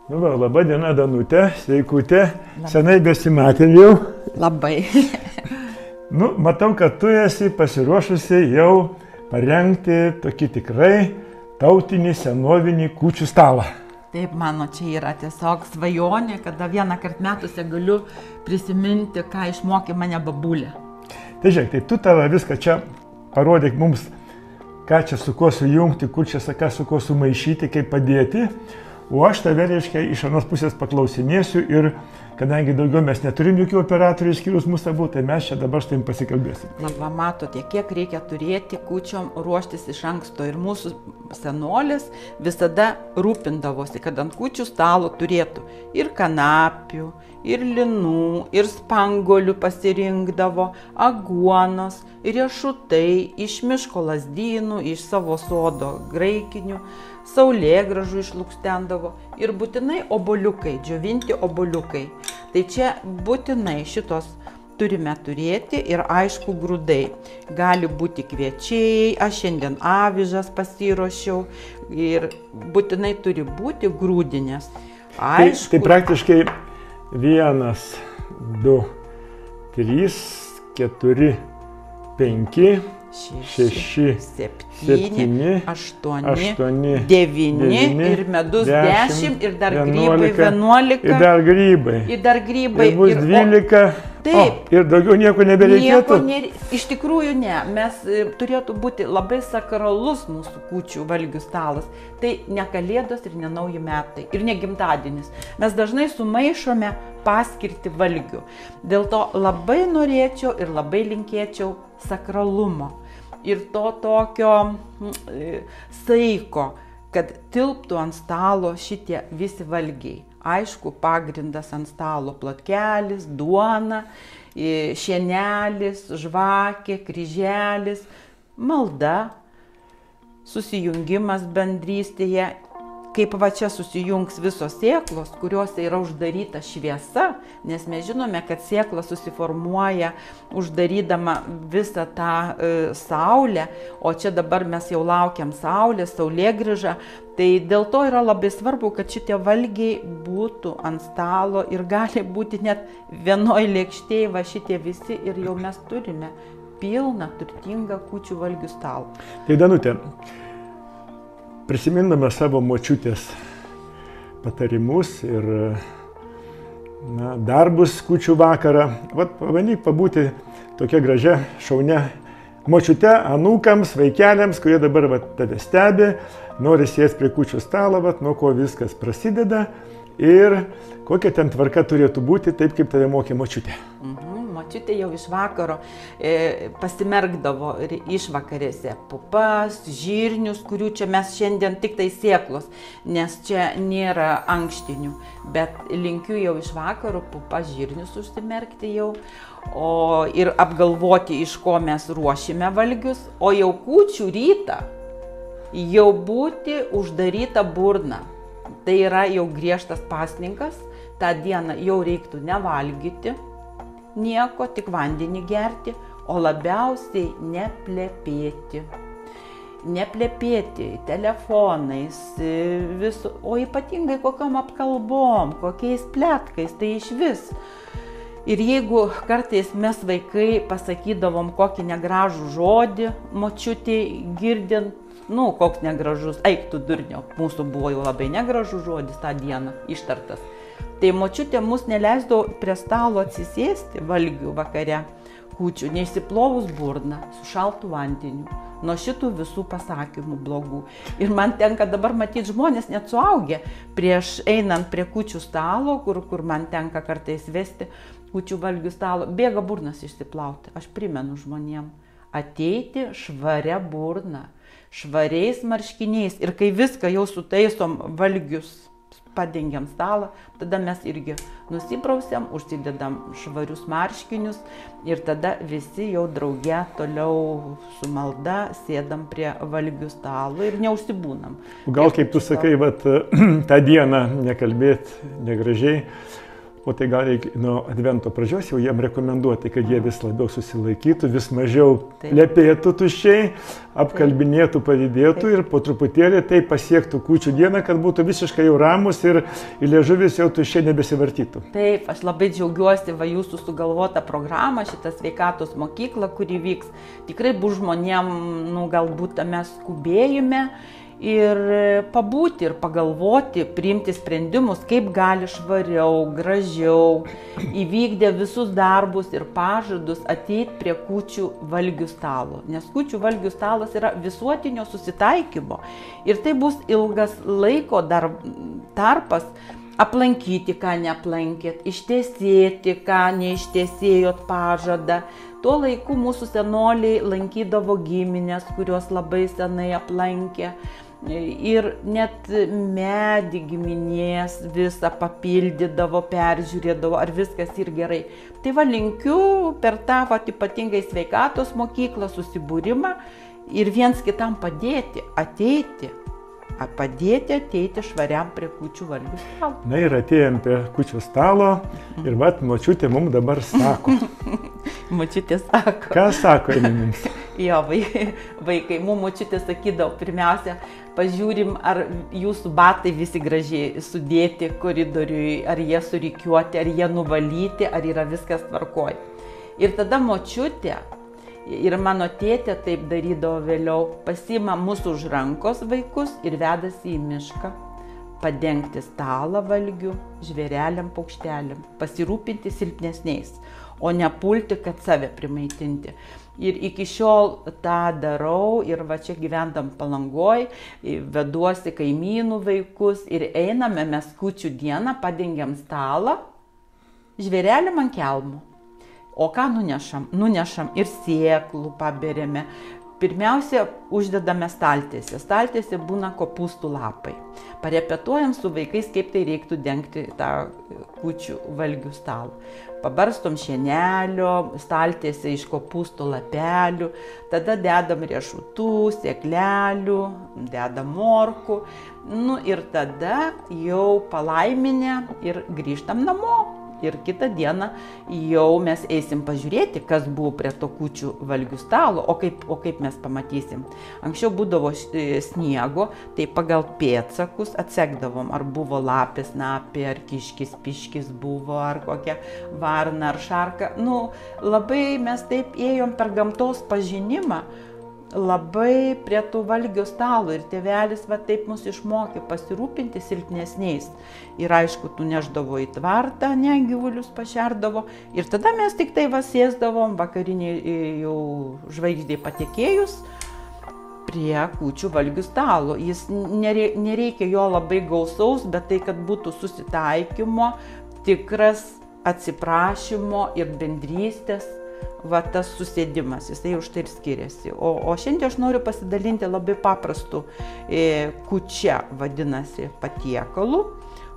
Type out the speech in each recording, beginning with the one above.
Nu, va, laba diena, Danutė, sveikutė, senai besimatėm jau. Labai. Nu, matau, kad tu esi pasiruošusi jau parengti tokį tikrai tautinį senovinį kūčių stalą. Taip, mano čia yra tiesiog svajonė, kada vieną kartą metuose galiu prisiminti, ką išmokė mane babulė. Tai žiūrėk, tai tu tavo viską čia parodyk mums, ką čia su kuo sujungti, kur čia ką su kuo sumaišyti, kaip padėti. O aš tave, reiškia, iš anos pusės paklausinėsiu ir kadangi daugiau mes neturim jokių operatorių išskyrus mūsų abu, tai mes čia dabar štai pasikalbėsim. Va, matote, kiek reikia turėti kūčiom ruoštis iš anksto. Ir mūsų senolis visada rūpindavosi, kad ant kūčių stalo turėtų ir kanapių, ir linų, ir spangolių pasirinkdavo, aguonos, riešutai, iš miško lazdynų, iš savo sodo graikinių, saulėgrąžų išlukštendavo ir būtinai obuoliukai, džiovinti obuoliukai. Tai čia būtinai šitos turime turėti ir aišku grūdai. Gali būti kviečiai, aš šiandien avižas pasiruošiau ir būtinai turi būti grūdinės. Aišku. Tai praktiškai 1, 2, 3, 4, 5, 6, 7, 8, 9 ir medus 10 ir dar 11. Ir dar grybai. Ir bus 12. Taip. Ir daugiau nieko nebereikėtų. Iš tikrųjų ne. Mes turėtų būti labai sakralus mūsų kūčių valgių stalas. Tai ne kalėdos ir ne nauji metai. Ir ne gimtadienis. Mes dažnai sumaišome paskirti valgių. Dėl to labai norėčiau ir labai linkėčiau sakralumo. Ir to tokio saiko, kad tilptų ant stalo šitie visi valgiai. Aišku, pagrindas ant stalo plotkelis, duona, šienelis, žvakė, kryželis, malda, susijungimas bendrystėje. Kaip va čia susijungs visos sėklos, kuriuose yra uždaryta šviesa, nes mes žinome, kad sėkla susiformuoja uždarydama visą tą saulę, o čia dabar mes jau laukiam saulės, saulėgrįžą, tai dėl to yra labai svarbu, kad šitie valgiai būtų ant stalo ir gali būti net vienoj lėkštėj, va šitie visi ir jau mes turime pilną, turtingą kūčių valgių stalą. Tai Danutė, prisimindama savo močiutės patarimus ir darbus kūčių vakarą, pabandyk pabūti tokia gražia, šaunia močiute, anūkams, vaikeliams, kurie dabar tave stebi, nori sėsti prie kūčių stalo, nuo ko viskas prasideda ir kokia ten tvarka turėtų būti, taip kaip tave mokė močiutė. Močiutė jau iš vakaro pasimerkdavo išvakarėse pupas, žirnius, kurių čia mes šiandien tik tai sėklos, nes čia nėra ankštinių, bet linkiu jau iš vakaro pupas, žirnius užsimerkti jau ir apgalvoti, iš ko mes ruošime valgius, o jau kūčių rytą jau būti uždaryta burna. Tai yra jau griežtas pasninkas, tą dieną jau reiktų nevalgyti nieko, tik vandenį gerti, o labiausiai neplepėti. Neplepėti telefonais, o ypatingai kokiom apkalbom, kokiais pletkais, tai iš vis. Ir jeigu kartais mes vaikai pasakydavom kokį negražų žodį, močiutei girdint, koks negražus, eik tu durnio, mūsų buvo jau labai negražus žodis tą dieną ištartas. Tai močiutė mus neleisdavo prie stalo atsisėsti valgių vakare kūčių, neišsiplovus burną, su šaltu vandeniu, nuo šitų visų pasakymų blogų. Ir man tenka dabar matyti žmonės net suaugę, prieš einant prie kūčių stalo, kur man tenka kartais vesti kūčių valgių stalo, bėga burnas išsiplauti. Aš primenu žmonėm ateiti švaria burna, švariais marškiniais. Ir kai viską jau sutaisom valgius, padengiam stalą, tada mes irgi nusiprausiam, užsidedam švarius marškinius ir tada visi jau drauge toliau su malda sėdam prie valgių stalo ir neužsibūnam. Gal kaip tu sakai, tą dieną nekalbėt negražiai, o tai gal reikia nuo advento pradžios jau jiem rekomenduoti, kad jie vis labiau susilaikytų, vis mažiau lepėtų tuščiai, apkalbinėtų, pavydėtų ir po truputėlį tai pasiektų kūčių dieną, kad būtų visiškai jau ramus ir liežuvis jau tuščiai nebesivartytų. Taip, aš labai džiaugiuosi jūsų sugalvotą programą, šitą sveikatos mokyklą, kuri vyks. Tikrai bus žmonėm, galbūt tame skubėjime. Ir pabūti ir pagalvoti, priimti sprendimus, kaip gali švariau, gražiau, įvykdę visus darbus ir pažadus ateiti prie kūčių valgių stalo. Nes kūčių valgių stalas yra visuotinio susitaikymo. Ir tai bus ilgas laiko tarpas aplankyti, ką neaplankėt, ištesėti, ką neištesėjot pažadą. Tuo laiku mūsų senoliai lankydavo giminės, kurios labai senai aplankė. Ir net medį giminės visą papildydavo, peržiūrėdavo, ar viskas ir gerai. Tai linkiu per tą ypatingai sveikatos mokyklą, susibūrimą ir viens kitam padėti ateiti švariam prie kūčių valgių stalo. Na ir atėjom prie kūčių stalo ir močiutė mums dabar sako. Močiutė sako. Ką sako jinai mums? Jo, vaikai, mums močiutė sakydavo, pirmiausia, pažiūrim, ar jūsų batai visi gražiai sudėti koridoriui, ar jie surikiuoti, ar jie nuvalyti, ar yra viskas tvarkoj. Ir tada močiutė ir mano tėtė taip darydavo vėliau, pasiima mūsų už rankos vaikus ir vedasi į mišką, padengti stalą valgių, žvėreliam, paukšteliam, pasirūpinti silpnesniais, o nepulti, kad save primaitinti. Ir iki šiol tą darau ir čia gyvendam Palangoj, veduosi kaimynų vaikus ir einame mes kūčių dieną, padengiam stalą, žvėreliam ant kelmų. O ką nunešam? Nunešam ir sėklų paberėme. Pirmiausia, uždedame staltiesę. Staltiesė būna kopūstų lapai. Parepetuojam su vaikais, kaip tai reiktų dengti tą kūčių valgių stalą. Pabarstom šienelio, staltiesę iš kopūstų lapelių, tada dedam riešutų, sėklelių, dedam morkų. Ir tada jau palaiminę ir grįžtam namo. Ir kitą dieną jau mes eisim pažiūrėti, kas buvo prie to kūčių valgių stalo, o kaip mes pamatysim. Anksčiau būdavo sniego, tai pagal pėdsakus atsekdavom, ar buvo lapės napė, ar kiškis, piškis buvo, ar kokia varna, ar šarka. Labai mes taip ėjom per gamtos pažinimą, labai prie tų valgių stalo ir tėvelis taip mus išmokė pasirūpinti silpnesniais. Ir aišku, tu neždavo į tvartą, ne, gyvulius pašerdavo. Ir tada mes tik tai sėsdavom vakariniai jau žvaigždė patekėjus prie kūčių valgių stalo. Jis nereikia jo labai gausaus, bet tai, kad būtų susitaikymo, tikras atsiprašymo ir bendrystės. Tas susėdimas, jisai už tai ir skiriasi. O šiandien aš noriu pasidalinti labai paprastu kūčia, vadinasi, patiekalu,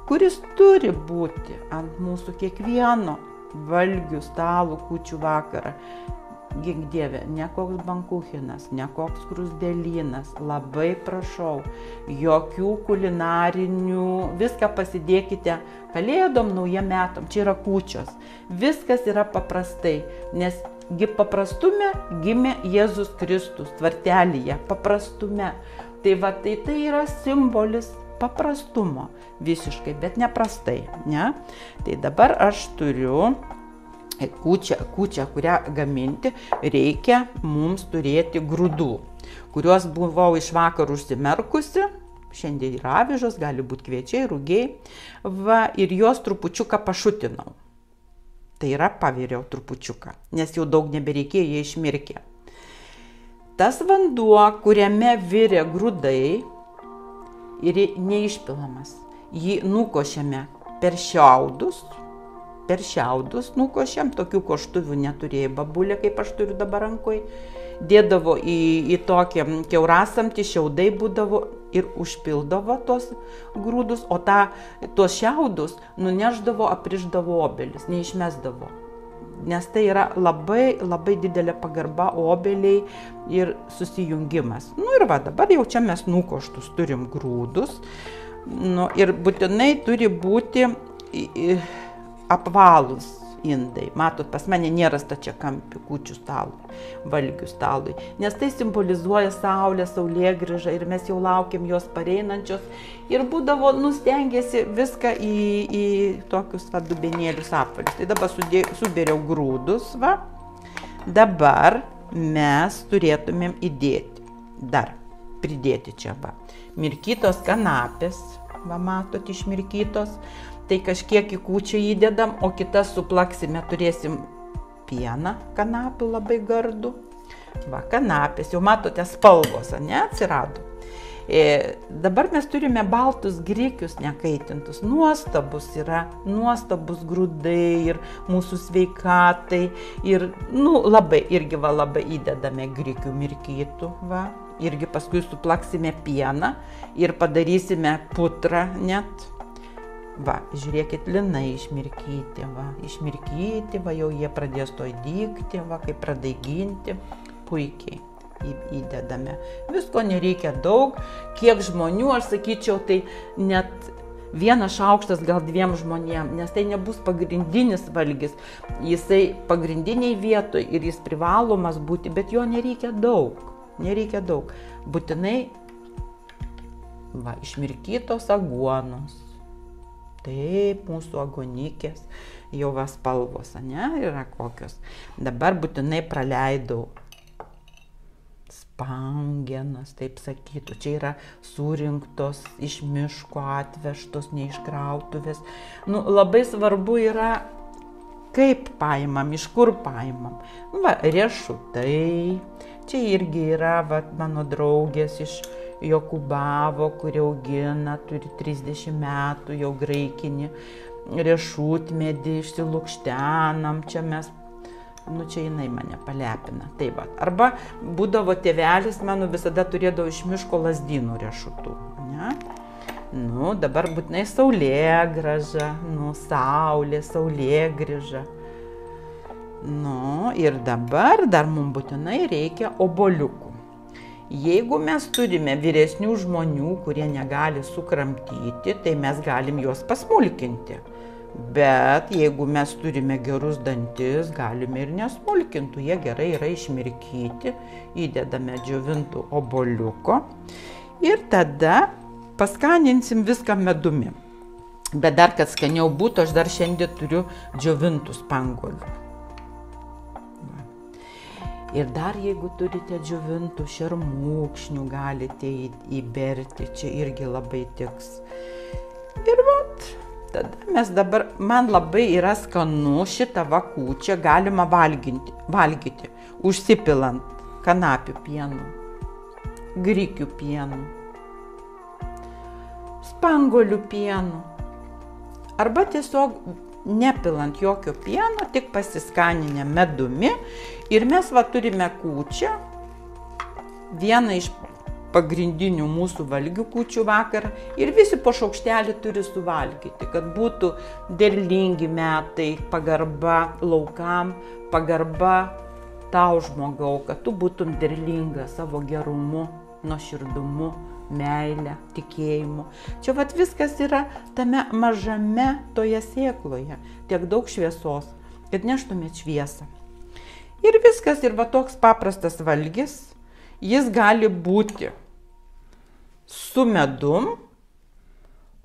kuris turi būti ant mūsų kiekvieno valgių stalo kūčių vakarą. Gink Dieve, ne koks bankuchinas, ne koks krusdelynas, labai prašau, jokių kulinarinių, viską pasidėkite kalėdom, naujiem metom, čia yra kūčios. Viskas yra paprastai, nes paprastume gimė Jėzus Kristus, tvartelyje, paprastume. Tai yra simbolis paprastumo visiškai, bet neprastai, ne? Tai dabar aš turiu kūčią, kurią gaminti, reikia mums turėti grūdų, kuriuos buvau iš vakar užsimerkusi, šiandien yra avižos, gali būti kviečiai, rugiai, ir juos trupučiuką pašutinau. Tai yra paviriau trupučiuką, nes jau daug nebereikėjo, jie išmirkė. Tas vanduo, kuriame virė grūdai, ir neišpilamas, jį nukošiame per šiaudus nukošiam, tokių koštuvių neturėjai babulė, kaip aš turiu dabar rankoj, dėdavo į tokią kiaurasamtį, šiaudai būdavo ir užpildavo tos grūdus, o tuos šiaudus nuneždavo, aprišdavo obelis, neišmesdavo. Nes tai yra labai, labai didelė pagarba obeliai ir susijungimas. Ir dabar jau čia mes nukoštus turim grūdus, ir būtinai turi būti apvalūs indai. Matot, pas mane nėra stačiakampių kūčių stalui, valgių stalui, nes tai simbolizuoja saulę, saulėgrįžą ir mes jau laukiam jos pareinančios ir būdavo stengiasi viską į tokius dubenėlius apvalius. Tai dabar subėriau grūdus, dabar mes turėtumėm pridėti čia mirkytos kanapės, matot, išmirkytos. Tai kažkiek į kūčią įdedam, o kitas suplaksime, turėsim pieną kanapių labai gardų. Kanapės, jau matote, spalvos, atsirado. Dabar mes turime baltus grikius nekaitintus, nuostabus nuostabus grūdai ir mūsų sveikatai. Ir, labai įdedame grikių mirkytų, irgi paskui suplaksime pieną ir padarysime putrą net. Žiūrėkit, linai išmirkyti, jau jie pradės toj dygti, kaip pradaiginti, puikiai įdedame. Visko nereikia daug, kiek žmonių, aš sakyčiau, tai net vienas šaukštas gal 2 žmonėm, nes tai nebus pagrindinis valgis, jisai pagrindiniai vietoj ir jis privalomas būti, bet jo nereikia daug, būtinai išmirkytos aguonos. Taip, mūsų agonikės, jau spalvos, yra kokios. Dabar būtinai praleidau spangenas, taip sakytų. Čia yra surinktos, iš miško atvežtos, neiškrautuvės. Labai svarbu yra, kaip paimam, iš kur paimam. Riešutai. Čia irgi yra mano draugės iš Jokubavo, kuri augina, turi 30 metų, jau graikinį riešutmedį, išsilukštenam, čia mes, čia jinai mane palepina. Taip, arba būdavo tėvelis, mano visada turėdavo iš miško lazdynų riešutų. Dabar būtinai saulėgrąža, saulė, saulėgrįža. Ir dabar dar mums būtinai reikia obuoliukų. Jeigu mes turime vyresnių žmonių, kurie negali sukramtyti, tai mes galim juos pasmulkinti. Bet jeigu mes turime gerus dantis, galime ir nesmulkintų. Jie gerai yra išmirkyti, įdedame džiovintų obuoliuko ir tada paskaninsim viską medumi. Bet dar, kad skaniau būtų, aš dar šiandien turiu džiovintų spanguolių. Ir dar jeigu turite džiovintų šermukšnių, galite įberti, čia irgi labai tiks. Ir tada mes dabar, man labai yra skanu šitą kūčią galima valgyti, užsipilant kanapių pienu, grikių pienu, spanguolių pienu, arba tiesiog nepilant jokio pieno, tik pasiskaninę medumi. Ir mes turime kūčią, vieną iš pagrindinių mūsų valgių kūčių vakarą, ir visi po šaukštelį turi suvalgyti, kad būtų derlingi metai, pagarba laukam, pagarba tau žmogau, kad tu būtum derlinga savo gerumu, nuoširdumu, meilę, tikėjimu. Čia viskas yra tame mažame toje sėkloje, tiek daug šviesos, kad neštumėt šviesą. Ir viskas, ir toks paprastas valgis, jis gali būti su medum,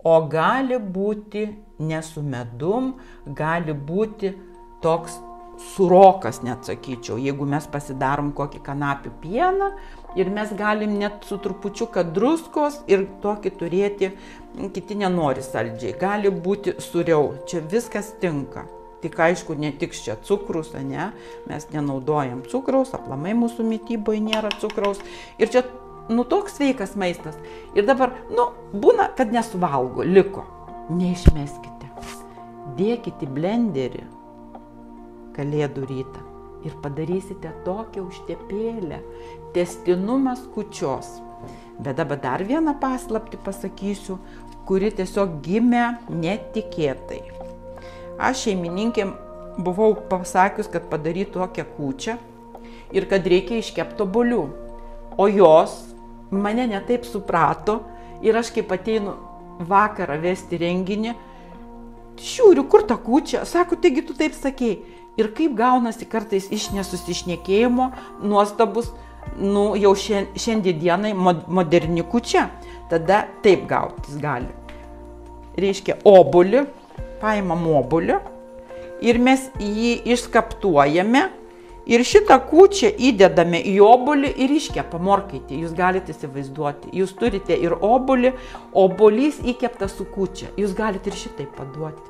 o gali būti ne su medum, gali būti toks surokas, net sakyčiau, jeigu mes pasidarom kokį kanapių pieną ir mes galim net su trupučiuką druskos ir tokį turėti, kiti nenori saldžiai, gali būti sūriau, čia viskas tinka. Tik aišku, netiks čia cukrus, mes nenaudojam cukraus, aplamai mūsų mityboje nėra cukraus. Ir čia, toks sveikas maistas. Ir dabar, būna, kad nesuvalgo, liko. Neišmeskite. Dėkite į blenderį kalėdų rytą ir padarysite tokią užtepėlę. Tęstinumas kūčios. Bet dabar dar vieną paslaptį pasakysiu, kuri tiesiog gimė netikėtai. Aš šeimininkėm buvau pasakius, kad padarytų tokią kūčią ir kad reikia iškepti obuolių. O jos mane netaip suprato ir aš kaip ateinu vakarą vesti renginį, Žiūriu, kur ta kūčia, sako, taigi tu taip sakei. Ir kaip gaunasi kartais iš nesusišnekėjimo, nuostabus, jau šiandienai moderni kūčia. Tada taip gautis gali. Reiškia, obuolį, paimam obuolį ir mes jį išskaptuojame ir šitą kūčią įdedame į obuolį ir iškepam orkaitį. Jūs galite įsivaizduoti. Jūs turite ir obuolį, obuolys įkeptas su kūčia. Jūs galite ir šitai paduoti.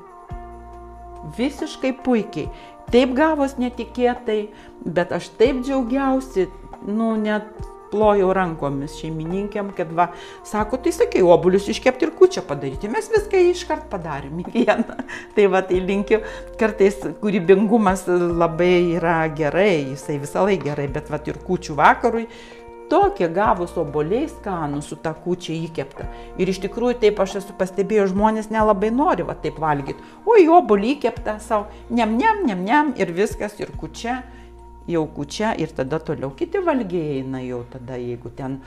Visiškai puikiai. Taip gavos netikėtai, bet aš taip džiaugiausi, net plojau rankomis šeimininkėm, kad va, sako, tai sakai, obuolius iškepti ir kūčią padaryti. Mes viską iškart padarėm į vieną. Tai va, tai linkiu, kartais kūrybingumas labai yra gerai, jisai visą laiką gerai, bet va, ir kūčių vakarui tokie gavus obuoliai skanų su ta kūčia įkepta. Ir iš tikrųjų taip aš esu pastebėjęs, žmonės nelabai nori va taip valgyti. O į obuolį įkepta savo, niam, ir viskas, ir kūčia. Jau kūčia ir tada toliau kiti valgiai eina jau tada, jeigu ten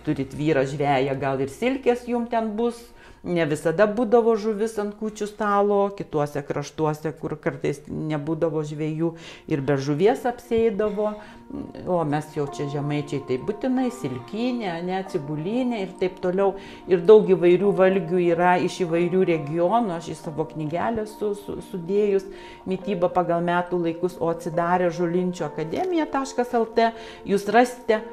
turit vyrą žveją, gal ir silkės jum ten bus. Ne visada būdavo žuvis ant kūčių stalo, kituose kraštuose, kur kartais nebūdavo žvejų ir be žuvies apsėdavo. O mes jau čia žemaičiai tai būtinai silkinė, cibulinė ir taip toliau. Ir daug įvairių valgių yra iš įvairių regionų. Aš į savo knygelę sudėjus mitybą pagal metų laikus, o atsidarę žolinčioakademija.lt jūs rasite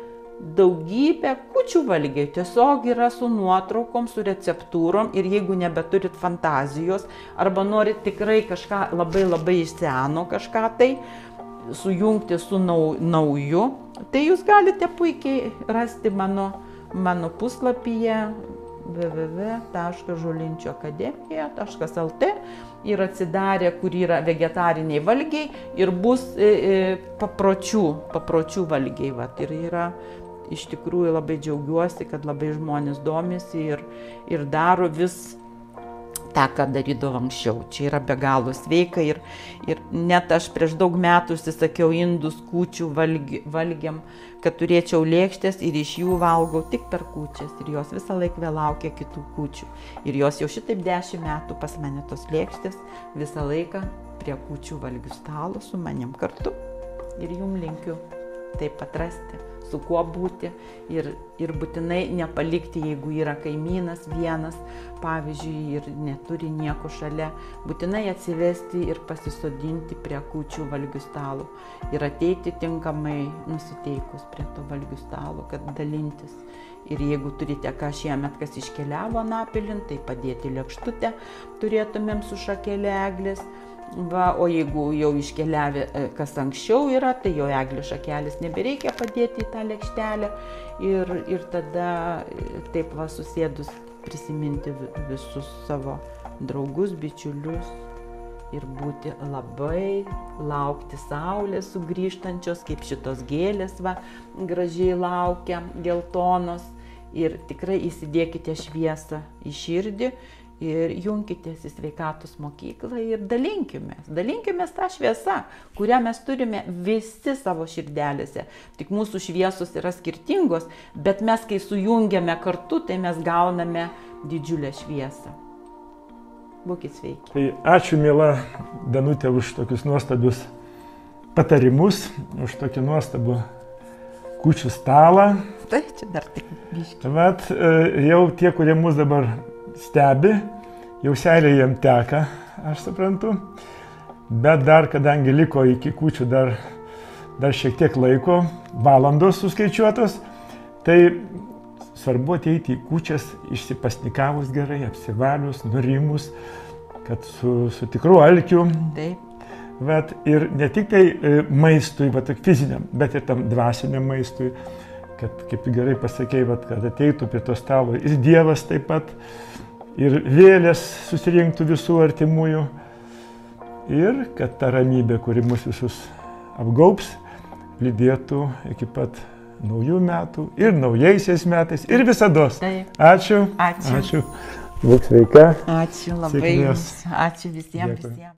daugybę kūčių valgiai, tiesiog yra su nuotraukom, su receptūrom ir jeigu nebeturit fantazijos arba norit tikrai kažką labai iš seno kažką tai sujungti su nauju, tai jūs galite puikiai rasti mano puslapyje www.žolinčioakademija.lt ir atsidarę, kur yra vegetariniai valgiai ir bus papročių valgiai. Ir yra iš tikrųjų labai džiaugiuosi, kad labai žmonės domisi ir daro vis tą, ką darydavo anksčiau. Čia yra be galo sveika ir net aš prieš daug metų užsisakiau indus kūčių valgiam, kad turėčiau lėkštės ir iš jų valgau tik per kūčias ir jos visą laiką vėl laukia kitų kūčių. Ir jos jau šitaip 10 metų pas mane tos lėkštės visą laiką prie kūčių valgių stalo su manim kartu. Ir jum linkiu taip atrasti, su kuo būti ir būtinai nepalikti, jeigu yra kaimynas vienas, pavyzdžiui, ir neturi nieko šalia, būtinai atsivesti ir pasisodinti prie kūčių valgių stalo ir ateiti tinkamai nusiteikus prie to valgių stalo, kad dalintis. Ir jeigu turite ką šiemet, kas iškeliavo Anapilin, tai padėti lėkštutę turėtumėm su šakelė eglės. Va, o jeigu jau iškeliavę kas anksčiau yra, tai jau eglės šakelis nebereikia padėti į tą lėkštelę ir tada taip va susėdus prisiminti visus savo draugus, bičiulius ir būti labai, laukti saulės sugrįžtančios, kaip šitos gėlės va gražiai laukia, geltonos ir tikrai įsidėkite šviesą į širdį. Ir junkitės į sveikatos mokyklą ir dalinkimės tą šviesą, kurią mes turime visi savo širdelėse. Tik mūsų šviesos yra skirtingos, bet mes, kai sujungiame kartu, tai mes gauname didžiulę šviesą. Būkit sveiki. Tai ačiū, miela Danutė, už tokius nuostabius patarimus, už tokį nuostabų kūčių stalą. Tai čia dar tik biškį. Vat jau tie, kurie mus dabar stebi, jau seilė jam teka, aš suprantu, bet dar, kadangi liko iki kūčių dar šiek tiek laiko, valandos suskaičiuotos, tai svarbu ateiti į kūčias išsipasnikavus gerai, apsivalius, nurimus, kad su tikru alkiu. Taip. Bet ir ne tik tai maistui, fiziniam, bet ir tam dvasiniam maistui, kad, kaip gerai pasakėjai, kad ateitų prie to stalo ir Dievas taip pat, ir vėlės susirinktų visų artimųjų, ir kad ta ramybė, kuri mus visus apgaubs, lydėtų iki pat naujų metų ir naujaisiais metais ir visados. Taip. Ačiū. Ačiū. Būk sveika. Ačiū labai. Ačiū visiems.